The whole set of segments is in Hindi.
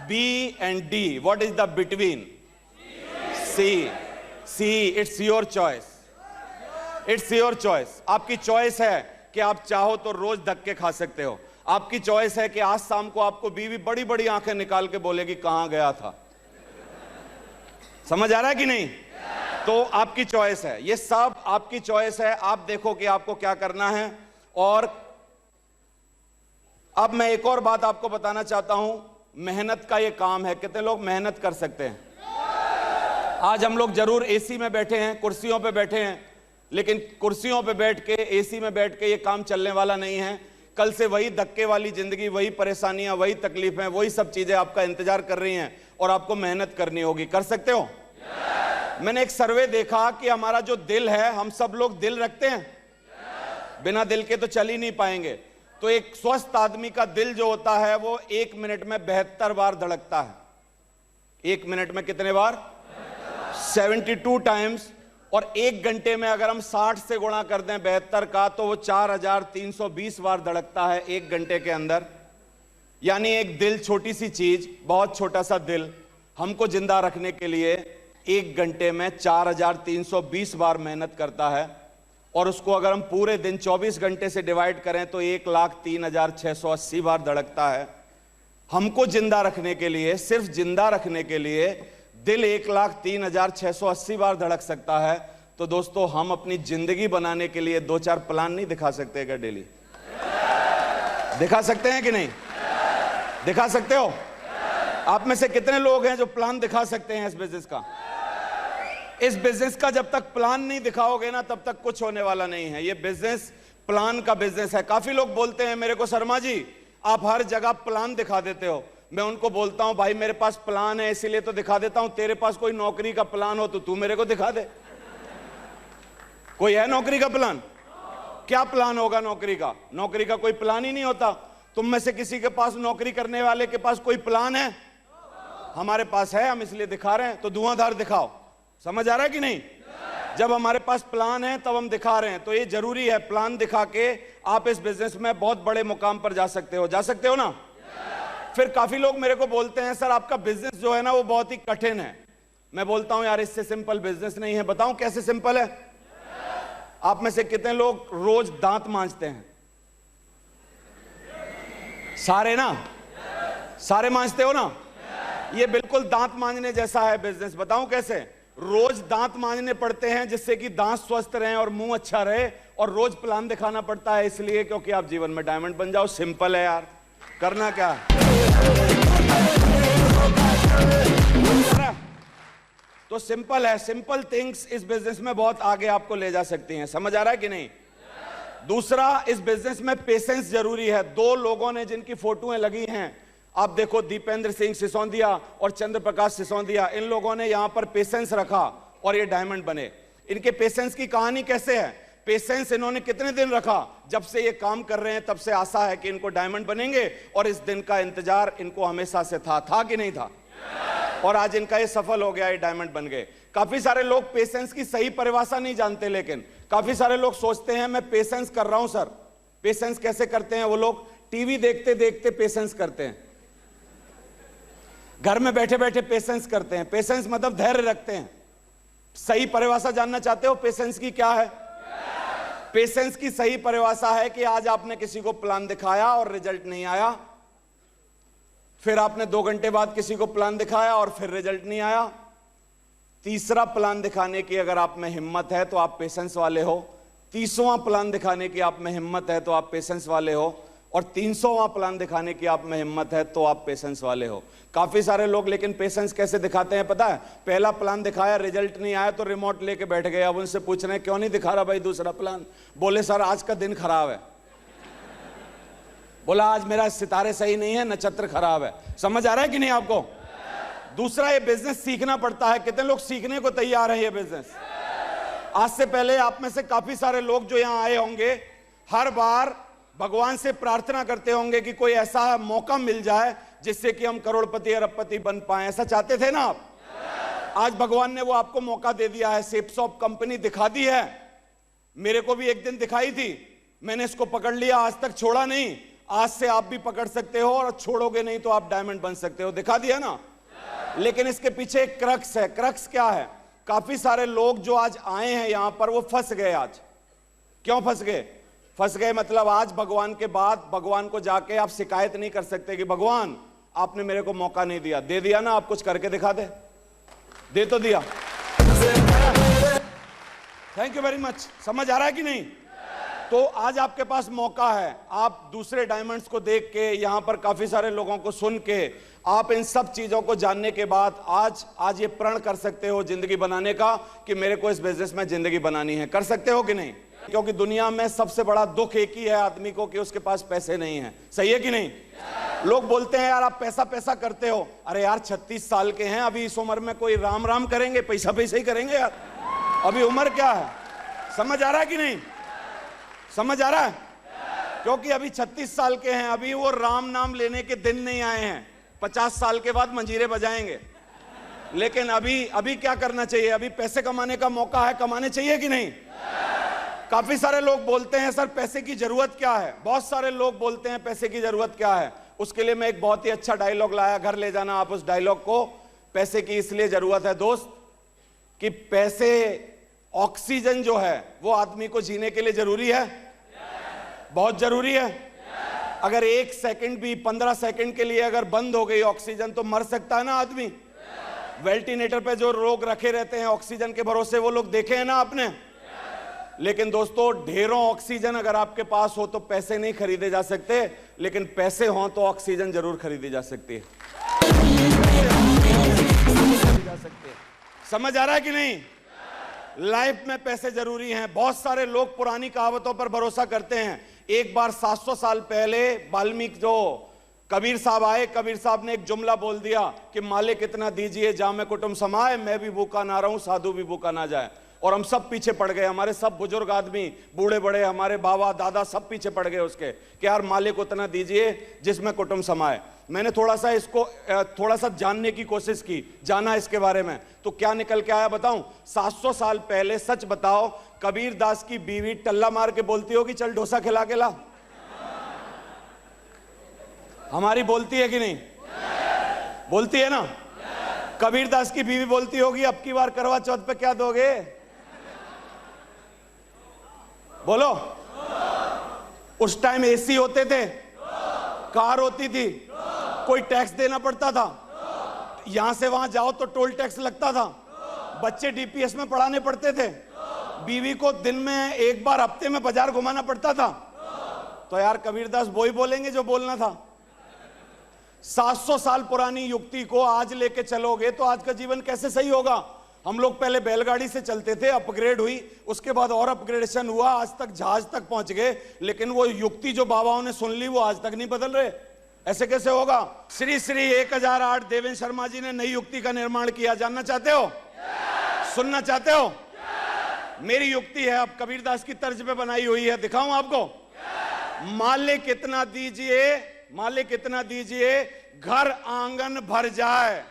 B and D. What is the between? C. C. It's your choice. It's your choice. आपकी चॉइस है कि आप चाहो तो रोज धक्के खा सकते हो। आपकी चॉइस है कि आज शाम को आपको बीवी बड़ी बड़ी आंखें निकाल के बोलेगी कहां गया था। समझ आ रहा है कि नहीं? तो आपकी चॉइस है, ये सब आपकी चॉइस है। आप देखो कि आपको क्या करना है। और अब मैं एक और बात आपको बताना चाहता हूं, मेहनत का ये काम है। कितने लोग मेहनत कर सकते हैं? आज हम लोग जरूर एसी में बैठे हैं, कुर्सियों पे बैठे हैं, लेकिन कुर्सियों पे बैठ के, एसी में बैठ के ये काम चलने वाला नहीं है। कल से वही धक्के वाली जिंदगी, वही परेशानियां, वही तकलीफें, वही सब चीजें आपका इंतजार कर रही हैं और आपको मेहनत करनी होगी। कर सकते हो? मैंने एक सर्वे देखा कि हमारा जो दिल है, हम सब लोग दिल रखते हैं, बिना दिल के तो चल ही नहीं पाएंगे। तो एक स्वस्थ आदमी का दिल जो होता है वो 1 मिनट में 72 बार धड़कता है। 1 मिनट में कितने बार? 72 टाइम्स। और 1 घंटे में अगर हम 60 से गुणा कर दें 72 का, तो वो 4320 बार धड़कता है 1 घंटे के अंदर। यानी एक दिल, छोटी सी चीज, बहुत छोटा सा दिल, हमको जिंदा रखने के लिए 1 घंटे में 4320 बार मेहनत करता है। और उसको अगर हम पूरे दिन 24 घंटे से डिवाइड करें तो 1,03,680 बार धड़कता है। हमको जिंदा रखने के लिए, सिर्फ जिंदा रखने के लिए दिल 1,03,680 बार धड़क सकता है। तो दोस्तों, हम अपनी जिंदगी बनाने के लिए 2-4 प्लान नहीं दिखा सकते क्या डेली? दिखा सकते हैं कि नहीं? दिखा सकते हो? आप में से कितने लोग हैं जो प्लान दिखा सकते हैं इस बिजनेस का? इस बिजनेस का जब तक प्लान नहीं दिखाओगे ना, तब तक कुछ होने वाला नहीं है। ये बिजनेस प्लान का बिजनेस है। काफी लोग बोलते हैं मेरे को, शर्मा जी आप हर जगह प्लान दिखा देते हो। मैं उनको बोलता हूं, भाई मेरे पास प्लान है इसीलिए तो दिखा देता हूं। तेरे पास कोई नौकरी का प्लान हो तो तू मेरे को दिखा दे। कोई है नौकरी का प्लान? क्या प्लान होगा नौकरी का? नौकरी का कोई प्लान ही नहीं होता। तुम में से किसी के पास, नौकरी करने वाले के पास कोई प्लान है? हमारे पास है, हम इसलिए दिखा रहे हैं। तो धुआंधार दिखाओ। समझ आ रहा है कि नहीं? जब हमारे पास प्लान है तब हम दिखा रहे हैं। तो ये जरूरी है, प्लान दिखा के आप इस बिजनेस में बहुत बड़े मुकाम पर जा सकते हो। जा सकते हो ना? फिर काफी लोग मेरे को बोलते हैं, सर आपका बिजनेस जो है ना वो बहुत ही कठिन है। मैं बोलता हूं, यार इससे सिंपल बिजनेस नहीं है। बताऊं कैसे सिंपल है? आप में से कितने लोग रोज दांत मांजते हैं? सारे ना? सारे मांजते हो ना? ये बिल्कुल दांत मांजने जैसा है बिजनेस। बताऊं कैसे? रोज दांत मांजने पड़ते हैं जिससे कि दांत स्वस्थ रहें और मुंह अच्छा रहे। और रोज प्लान दिखाना पड़ता है इसलिए क्योंकि आप जीवन में डायमंड बन जाओ। सिंपल है यार, करना क्या है? तो सिंपल है। सिंपल थिंग्स इस बिजनेस में बहुत आगे आपको ले जा सकती हैं। समझ आ रहा है कि नहीं? दूसरा, इस बिजनेस में पेशेंस जरूरी है। 2 लोगों ने जिनकी फोटोएं लगी हैं, आप देखो, दीपेंद्र सिंह सिसोदिया और चंद्र प्रकाश सिसोदिया, इन लोगों ने यहां पर पेशेंस रखा और ये डायमंड बने। इनके पेशेंस की कहानी कैसे है? पेशेंस इन्होंने कितने दिन रखा? जब से ये काम कर रहे हैं तब से आशा है कि इनको डायमंड बनेंगे, और इस दिन का इंतजार इनको हमेशा से था कि नहीं था? और आज इनका ये सफल हो गया, ये डायमंड बन गए। काफी सारे लोग पेशेंस की सही परिभाषा नहीं जानते, लेकिन काफी सारे लोग सोचते हैं मैं पेशेंस कर रहा हूं। सर पेशेंस कैसे करते हैं? वो लोग टीवी देखते देखते पेशेंस करते हैं, घर में बैठे बैठे पेशेंस करते हैं। पेशेंस मतलब धैर्य रखते हैं। सही परिभाषा जानना चाहते हो पेशेंस की क्या है? पेशेंस की सही परिभाषा है कि आज आपने किसी को प्लान दिखाया और रिजल्ट नहीं आया, फिर आपने 2 घंटे बाद किसी को प्लान दिखाया और फिर रिजल्ट नहीं आया। तीसरा प्लान दिखाने की अगर आप में हिम्मत है तो आप पेशेंस वाले हो। 30वां प्लान दिखाने की आप में हिम्मत है तो आप पेशेंस वाले हो। और 300वां प्लान दिखाने की आप में हिम्मत है तो आप पेशेंस वाले हो। काफी सारे लोग लेकिन पेशेंस कैसे दिखाते हैं पता है? पहला प्लान दिखाया, रिजल्ट नहीं आया तो रिमोट लेके बैठ गए। अब उनसे पूछ रहे हैं क्यों नहीं दिखा रहा भाई दूसरा प्लान? बोले सर आज का दिन खराब है। बोला आज मेरा सितारे सही नहीं है, नक्षत्र खराब है। समझ आ रहा है कि नहीं आपको? दूसरा, ये बिजनेस सीखना पड़ता है। कितने लोग सीखने को तैयार है ये बिजनेस? आज से पहले आप में से काफी सारे लोग जो यहां आए होंगे, हर बार भगवान से प्रार्थना करते होंगे कि कोई ऐसा मौका मिल जाए जिससे कि हम करोड़पति अरबपति बन पाए। ऐसा चाहते थे ना आप? आज भगवान ने वो आपको मौका दे दिया है। सेप्सॉप कंपनी दिखा दी है। मेरे को भी एक दिन दिखाई थी, मैंने इसको पकड़ लिया, आज तक छोड़ा नहीं। आज से आप भी पकड़ सकते हो और छोड़ोगे नहीं तो आप डायमंड बन सकते हो। दिखा दिया ना। लेकिन इसके पीछे एक क्रक्स है। क्रक्स क्या है? काफी सारे लोग जो आज आए हैं यहां पर वो फंस गए। आज क्यों फंस गए? फंस गए मतलब आज भगवान के बाद भगवान को जाके आप शिकायत नहीं कर सकते कि भगवान आपने मेरे को मौका नहीं दिया। दे दिया ना, आप कुछ करके दिखा दे तो दिया। Thank you very much. समझ आ रहा है कि नहीं? तो आज आपके पास मौका है। आप दूसरे डायमंड्स को देख के, यहां पर काफी सारे लोगों को सुन के, आप इन सब चीजों को जानने के बाद आज ये प्रण कर सकते हो जिंदगी बनाने का कि मेरे को इस बिजनेस में जिंदगी बनानी है। कर सकते हो कि नहीं? क्योंकि दुनिया में सबसे बड़ा दुख एक ही है आदमी को कि उसके पास पैसे नहीं है। सही है कि नहीं? लोग बोलते हैं यार आप पैसा पैसा करते हो। अरे यार 36 साल के हैं, अभी इस उम्र में कोई राम राम करेंगे? पैसा पैसा ही करेंगे यार। अभी उम्र क्या है? समझ आ रहा है कि नहीं? समझ आ रहा है? क्योंकि अभी 36 साल के हैं, अभी वो राम नाम लेने के दिन नहीं आए हैं। 50 साल के बाद मंजीरे बजाएंगे। लेकिन अभी क्या करना चाहिए? अभी पैसे कमाने का मौका है, कमाने चाहिए कि नहीं? काफी सारे लोग बोलते हैं सर पैसे की जरूरत क्या है। बहुत सारे लोग बोलते हैं पैसे की जरूरत क्या है। उसके लिए मैं एक बहुत ही अच्छा डायलॉग लाया, घर ले जाना आप उस डायलॉग को। पैसे की इसलिए जरूरत है दोस्त कि पैसे, ऑक्सीजन जो है वो आदमी को जीने के लिए जरूरी है, बहुत जरूरी है। अगर 1 सेकंड भी 15 सेकंड के लिए अगर बंद हो गई ऑक्सीजन तो मर सकता है ना आदमी। वेंटिलेटर पे जो लोग रखे रहते हैं ऑक्सीजन के भरोसे, वो लोग देखे हैं ना आपने। लेकिन दोस्तों ढेरों ऑक्सीजन अगर आपके पास हो तो पैसे नहीं खरीदे जा सकते, लेकिन पैसे हों तो ऑक्सीजन जरूर खरीदी जा सकती है। समझ आ रहा है कि नहीं? लाइफ में पैसे जरूरी हैं। बहुत सारे लोग पुरानी कहावतों पर भरोसा करते हैं। एक बार 700 साल पहले वाल्मीकि जो कबीर साहब आए, कबीर साहब ने एक जुमला बोल दिया कि मालिक इतना दीजिए जामे कुटुंब समाए, मैं भी भूखा ना रहूं साधु भी भूखा ना जाए। और हम सब पीछे पड़ गए, हमारे सब बुजुर्ग आदमी, बूढ़े बड़े, हमारे बाबा दादा सब पीछे पड़ गए उसके कि यार मालिक उतना दीजिए जिसमें कुटुंब समाए। मैंने थोड़ा सा जानने की कोशिश की, जाना इसके बारे में, तो क्या निकल के आया बताऊं? 700 साल पहले, सच बताओ, कबीर दास की बीवी टल्ला मार के बोलती होगी चल डोसा खिला के ला? हमारी बोलती है कि नहीं? बोलती है ना। कबीर दास की बीवी बोलती होगी अब की बार करवा चौथ पे क्या दोगे? बोलो। उस टाइम एसी होते थे, कार होती थी, कोई टैक्स देना पड़ता था, यहां से वहां जाओ तो टोल टैक्स लगता था, बच्चे डीपीएस में पढ़ाने पड़ते थे, बीवी को दिन में एक बार हफ्ते में बाजार घुमाना पड़ता था। तो यार कबीरदास वही बोलेंगे जो बोलना था। 700 साल पुरानी युक्ति को आज लेके चलोगे तो आज का जीवन कैसे सही होगा? हम लोग पहले बैलगाड़ी से चलते थे, अपग्रेड हुई, उसके बाद और अपग्रेडेशन हुआ, आज तक जहाज तक पहुंच गए, लेकिन वो युक्ति जो बाबाओं ने सुन ली वो आज तक नहीं बदल रहे। ऐसे कैसे होगा? श्री श्री 1008 देवेंद्र शर्मा जी ने नई युक्ति का निर्माण किया। जानना चाहते हो? सुनना चाहते हो? मेरी युक्ति है, अब कबीरदास की तर्ज पे बनाई हुई है, दिखाऊं आपको? मालिक कितना दीजिए, मालिक कितना दीजिए घर आंगन भर जाए,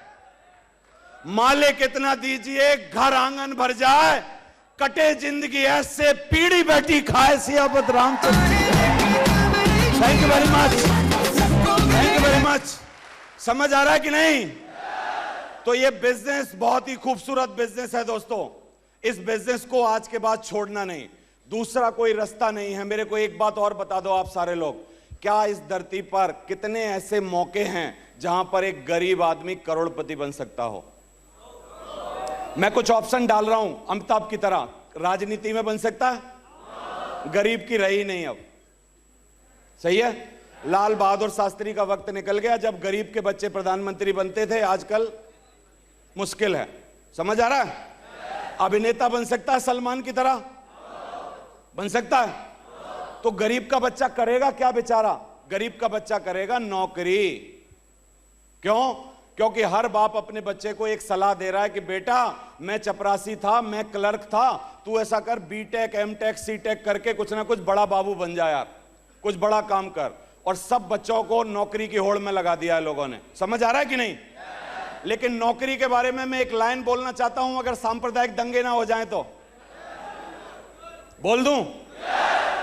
मालिक कितना दीजिए घर आंगन भर जाए, कटे जिंदगी ऐसे पीढ़ी बैठी खाए सियावत Ramchandra. Thank you very much, thank you very much. समझ आ रहा है कि नहीं? तो ये बिजनेस बहुत ही खूबसूरत बिजनेस है दोस्तों। इस बिजनेस को आज के बाद छोड़ना नहीं, दूसरा कोई रास्ता नहीं है। मेरे को एक बात और बता दो आप सारे लोग, क्या इस धरती पर कितने ऐसे मौके हैं जहां पर एक गरीब आदमी करोड़पति बन सकता हो? मैं कुछ ऑप्शन डाल रहा हूं अमिताभ की तरह। राजनीति में बन सकता है, गरीब की रही नहीं अब। सही है? लाल बहादुर शास्त्री का वक्त निकल गया जब गरीब के बच्चे प्रधानमंत्री बनते थे, आजकल मुश्किल है। समझ आ रहा है? अभिनेता बन सकता है सलमान की तरह, बन सकता है। तो गरीब का बच्चा करेगा क्या बेचारा? गरीब का बच्चा करेगा नौकरी। क्यों? क्योंकि हर बाप अपने बच्चे को एक सलाह दे रहा है कि बेटा मैं चपरासी था, मैं क्लर्क था, तू ऐसा कर बीटेक एमटेक सीटेक करके कुछ ना कुछ बड़ा बाबू बन जा यार, कुछ बड़ा काम कर। और सब बच्चों को नौकरी की होड़ में लगा दिया है लोगों ने। समझ आ रहा है कि नहीं? लेकिन नौकरी के बारे में मैं एक लाइन बोलना चाहता हूं, अगर सांप्रदायिक दंगे ना हो जाएं तो बोल दूं,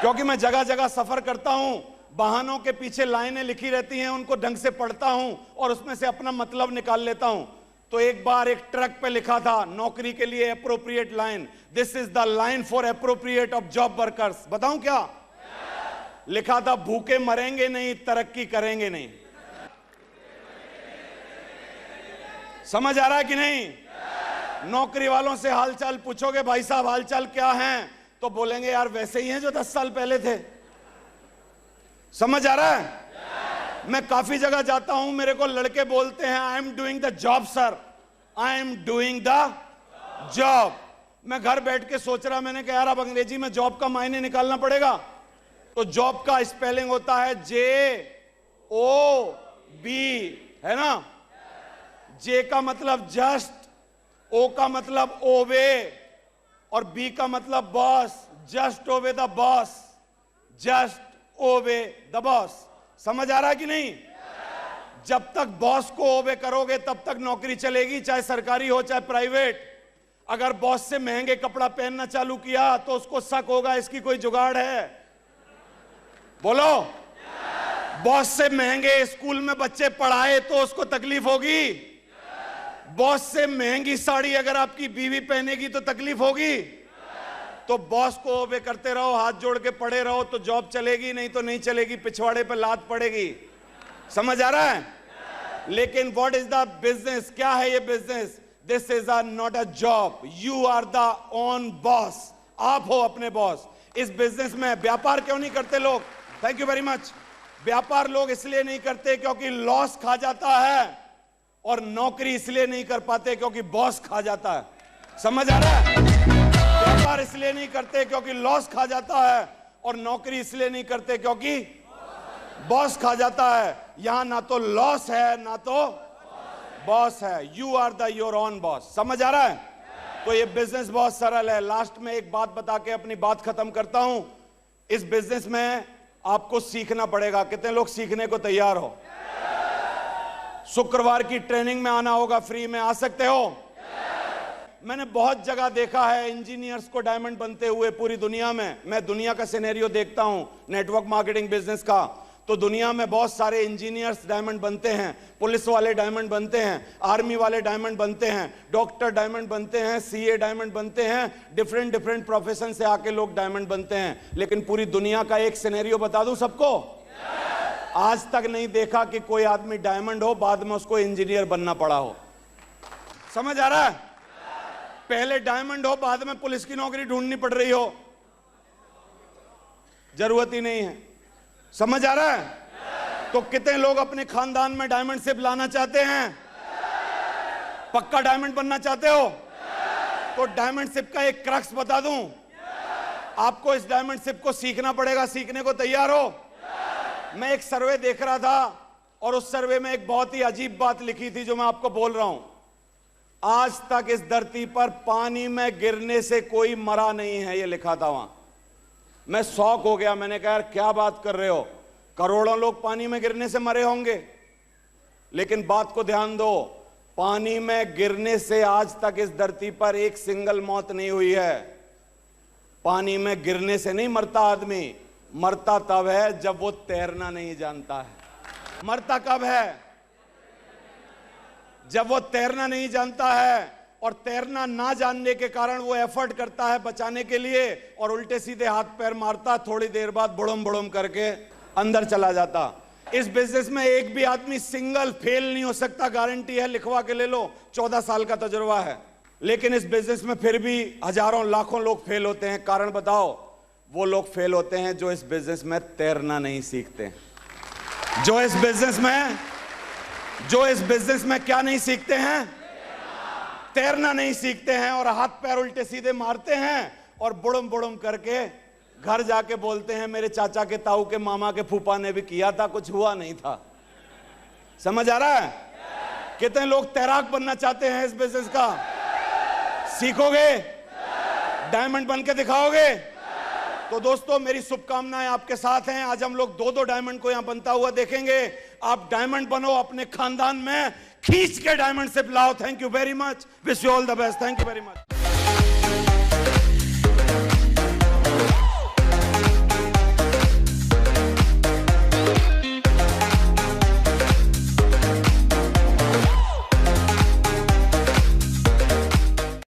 क्योंकि मैं जगह जगह सफर करता हूं, बहानों के पीछे लाइनें लिखी रहती हैं, उनको ढंग से पढ़ता हूं और उसमें से अपना मतलब निकाल लेता हूं। तो एक बार एक ट्रक पे लिखा था नौकरी के लिए appropriate line, this is the line for appropriate of job workers. बताऊं क्या लिखा था? भूखे मरेंगे नहीं, तरक्की करेंगे नहीं। समझ आ रहा है कि नहीं? नौकरी वालों से हालचाल पूछोगे, भाई साहब हालचाल क्या हैं, तो बोलेंगे यार वैसे ही हैं जो 10 साल पहले थे। समझ आ रहा है? मैं काफी जगह जाता हूं, मेरे को लड़के बोलते हैं I am doing the job sir, I am doing the job. मैं घर बैठ के सोच रहा, मैंने कहा यार अब अंग्रेजी में जॉब का मायने निकालना पड़ेगा। तो जॉब का स्पेलिंग होता है JOB, है ना? जे का मतलब जस्ट, ओ का मतलब ओबे और बी का मतलब boss. Just obey the boss, just obey the boss. समझ आ रहा है कि नहीं? जब तक बॉस को ओबे करोगे तब तक नौकरी चलेगी, चाहे सरकारी हो चाहे प्राइवेट। अगर बॉस से महंगे कपड़ा पहनना चालू किया तो उसको शक होगा इसकी कोई जुगाड़ है। बोलो। बॉस से महंगे स्कूल में बच्चे पढ़ाए तो उसको तकलीफ होगी। बॉस से महंगी साड़ी अगर आपकी बीवी पहनेगी तो तकलीफ होगी। तो बॉस को ओबे करते रहो, हाथ जोड़ के पड़े रहो तो जॉब चलेगी, नहीं तो नहीं चलेगी, पिछवाड़े पे लात पड़ेगी। समझ आ रहा है? लेकिन व्हाट इज द बिजनेस? क्या है ये business? This is not a job, you are the own boss. आप हो अपने बॉस। इस बिजनेस में व्यापार क्यों नहीं करते लोग? Thank you very much. व्यापार लोग इसलिए नहीं करते क्योंकि लॉस खा जाता है, और नौकरी इसलिए नहीं कर पाते क्योंकि बॉस खा जाता है। समझ आ रहा है? व्यापार इसलिए नहीं करते क्योंकि लॉस खा जाता है, और नौकरी इसलिए नहीं करते क्योंकि बॉस खा जाता है। यहां ना तो लॉस है ना तो बॉस है। You are the your own boss. समझ आ रहा है? तो ये बिजनेस बहुत सरल है। लास्ट में एक बात बता के अपनी बात खत्म करता हूं। इस बिजनेस में आपको सीखना पड़ेगा। कितने लोग सीखने को तैयार हो? शुक्रवार की ट्रेनिंग में आना होगा, फ्री में आ सकते हो। मैंने बहुत जगह देखा है इंजीनियर्स को डायमंड बनते हुए पूरी दुनिया में। मैं दुनिया का सिनेरियो देखता हूं नेटवर्क मार्केटिंग बिजनेस का, तो दुनिया में बहुत सारे इंजीनियर्स डायमंड बनते हैं, पुलिस वाले डायमंड बनते हैं, आर्मी वाले डायमंड बनते हैं, डॉक्टर डायमंड बनते हैं, CA डायमंड बनते हैं, डिफरेंट प्रोफेशन से आके लोग डायमंड बनते हैं। लेकिन पूरी दुनिया का एक सिनेरियो बता दूं सबको, आज तक नहीं देखा कि कोई आदमी डायमंड हो बाद में उसको इंजीनियर बनना पड़ा हो। समझ आ रहा है? पहले डायमंड हो बाद में पुलिस की नौकरी ढूंढनी पड़ रही हो, जरूरत ही नहीं है। समझ आ रहा है? तो कितने लोग अपने खानदान में डायमंड शिप लाना चाहते हैं? पक्का डायमंड बनना चाहते हो? तो डायमंड शिप का एक क्रक्स बता दूं, आपको इस डायमंड शिप को सीखना पड़ेगा। सीखने को तैयार हो? मैं एक सर्वे देख रहा था और उस सर्वे में एक बहुत ही अजीब बात लिखी थी जो मैं आपको बोल रहा हूं। आज तक इस धरती पर पानी में गिरने से कोई मरा नहीं है, ये लिखा था वहां। मैं शॉक हो गया। मैंने कहा यार क्या बात कर रहे हो, करोड़ों लोग पानी में गिरने से मरे होंगे। लेकिन बात को ध्यान दो, पानी में गिरने से आज तक इस धरती पर एक सिंगल मौत नहीं हुई है। पानी में गिरने से नहीं मरता आदमी, मरता तब है जब वो तैरना नहीं जानता है। मरता कब है? जब वो तैरना नहीं जानता है, और तैरना ना जानने के कारण वो एफर्ट करता है बचाने के लिए और उल्टे सीधे हाथ पैर मारता, थोड़ी देर बाद बुड़म बुड़म करके अंदर चला जाता। इस बिजनेस में एक भी आदमी सिंगल फेल नहीं हो सकता, गारंटी है, लिखवा के ले लो, 14 साल का तजुर्बा है। लेकिन इस बिजनेस में फिर भी हजारों लाखों लोग फेल होते हैं। कारण बताओ? वो लोग फेल होते हैं जो इस बिजनेस में तैरना नहीं सीखते, जो इस बिजनेस में क्या नहीं सीखते हैं? तैरना नहीं सीखते हैं, और हाथ पैर उल्टे सीधे मारते हैं और बुड़म बुड़म करके घर जाके बोलते हैं मेरे चाचा के, ताऊ के, मामा के, फूफा ने भी किया था, कुछ हुआ नहीं था। समझ आ रहा है? कितने लोग तैराक बनना चाहते हैं इस बिजनेस का? सीखोगे? डायमंड बन के दिखाओगे? तो दोस्तों मेरी शुभकामनाएं आपके साथ हैं। आज हम लोग 2-2 डायमंड को यहां बनता हुआ देखेंगे। आप डायमंड बनो, अपने खानदान में खींच के डायमंड से लाओ। Thank you very much, wish you all the best. Thank you very much.